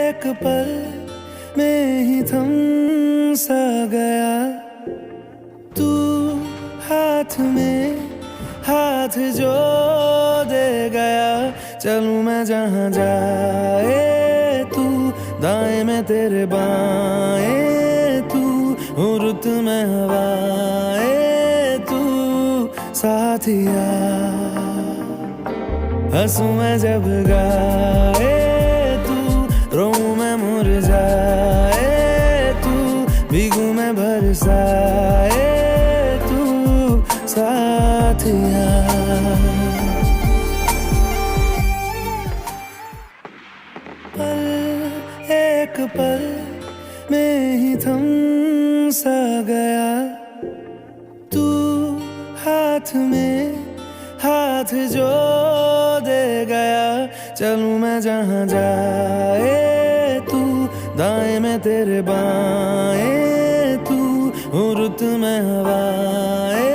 एक पल में ही थम सा गया तू, हाथ में हाथ जो दे गया। चलूं मैं जहां जाए तू, दाएं में तेरे बाएं तू, हूँ रुत में हवाएं तू साथिया। हंसूं मैं जब गाए तू, रोऊं मैं मुरझाए तू, भीगूं मैं बरसाए तू साथिया। पल एक पल में ही थम सा गया तू, हाथ में हाथ जो दे गया। चलूं मैं जहां जाए तू, दाएं में तेरे बाएं तू, हूँ रुत में हवाएं